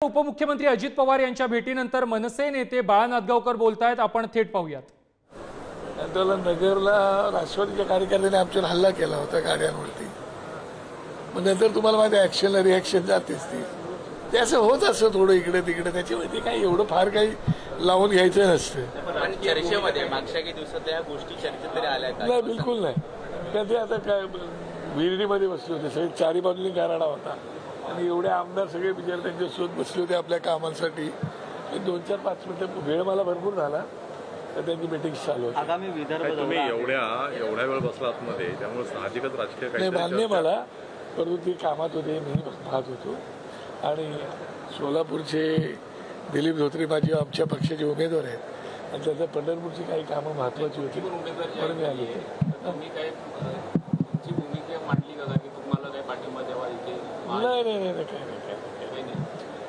उपमुख्यमंत्री अजित पवार यांच्या भेटीनंतर मनसे नेते बाळा नांदगावकर बोलतायत। आपण थेट पाहूयात। नगरला राष्ट्रवादीच्या कार्यकर्त्यांनी आमच्यावर हल्ला केला होता गाड्यांवरती। मग नंतर तुम्हाला माहिती ऍक्शनला रिॲक्शन जातेच ती। ते असं होत असं थोडं इकडे तिकडे, त्याच्यामध्ये काही एवढं फार काही लावून घ्यायचं नसतं। चर्चेमध्ये मागच्या काही दिवसात या गोष्टी चर्चेत तरी आल्या का? नाही, बिलकुल नाही। त्या ते आता काय विहिरीमध्ये बसले होते सगळे, चारी बाजूनी गाराडा होता आणि एवढे आमदार सगळे बिचारे त्यांच्यासोबत बसले होते आपल्या कामांसाठी। 2-4-5 मिनिटं वेळ मला भरपूर झाला तर त्यांची मीटिंग चालू होती। आगामी विदर्भ तुम्ही एवढ्या वेळ बसला आतमध्ये, त्यामुळे साहजिकच राजकीय नाही मान्य मला, परंतु ती कामात होते, मी पाहत होतो। आणि सोलापूरचे दिलीप धोत्रे माझे आमच्या पक्षाचे उमेदवार आहेत आणि त्याचं पंढरपूरची काही कामं महत्वाची होती म्हणून मी आलो होतो। नाही काही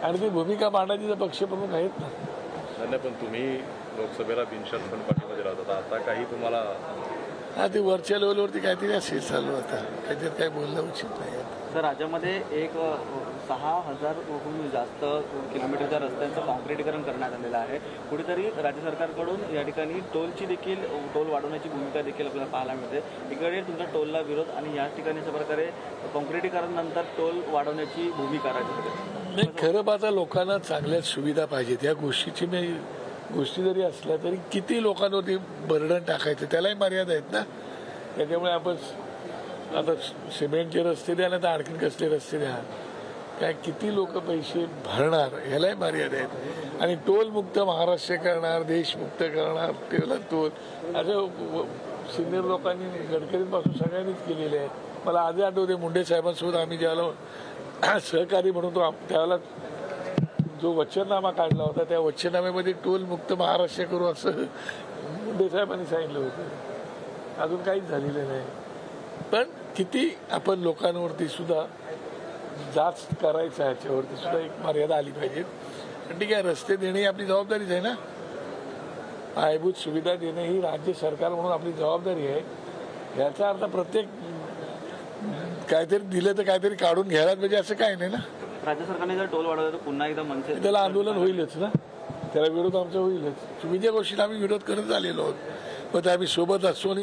आणि ती भूमिका मांडायची तर पक्षप्रमुख आहेत ना। नाही, पण तुम्ही लोकसभेला बिनशर्त पाठिंबा दिला होता, आता काही तुम्हाला ती वरच्या लेवलवरती काहीतरी असेल चालू आता, काहीतरी काही बोलणं उचित नाही। तर राज्यामध्ये एक 6,000हून जास्त किलोमीटरच्या रस्त्यांचं कॉन्क्रिटीकरण करण्यात आलेलं आहे। कुठेतरी राज्य सरकारकडून या ठिकाणी टोल वाढवण्याची भूमिका देखील आपल्याला पाहायला मिळते। इकडे तुमच्या टोलला विरोध आणि या ठिकाणी अशा प्रकारे कॉन्क्रिटीकरण नंतर टोल वाढवण्याची भूमिका राज्यामध्ये। नाही, खरं पाहता लोकांना चांगल्या सुविधा पाहिजेत। या गोष्टी जरी असल्या तरी किती लोकांवरती बर्डन टाकायचं, त्यालाही मर्यादा आहेत ना। त्याच्यामुळे आपण आता सिमेंटचे रस्ते द्या ना तर आणखीन कसले रस्ते द्या, काय किती लोक पैसे भरणार ह्यालाही मर्यादा आहेत। आणि टोल मुक्त महाराष्ट्र करणार, देश मुक्त करणार, टोल असं सिनियर लोकांनी गडकरींपासून सगळ्यांनीच केलेले आहे। मला आधी आठवते मुंडे साहेबांसोबत आम्ही ज्यावेळेला सहकारी म्हणून त्यावेळेला जो वचननामा काढला होता, त्या वचननाम्यामध्ये टोल मुक्त महाराष्ट्र करू असं मुंडे साहेबांनी सांगितलं होतं। अजून काहीच झालेलं नाही, पण किती आपण लोकांवरती सुद्धा जाच करायचं, ह्याच्यावरती सुद्धा एक मर्यादा आली पाहिजे। पण ठीक आहे, रस्ते देणे ही आपली जबाबदारीच आहे ना। पायाभूत सुविधा देणे ही राज्य सरकार म्हणून आपली जबाबदारी आहे। याचा अर्थ प्रत्येक काहीतरी दिलं तर काहीतरी काढून घ्यायला पाहिजे असं काही नाही ना। राज्य सरकारने जर टोल वाढवलं तर पुन्हा एकदा मनसे त्याला आंदोलन होईलच ना, त्याला विरोध आमचा होईलच। चुकीच्या गोष्टीला आम्ही विरोध करत आलेलो आहोत, पण आम्ही सोबत असतो।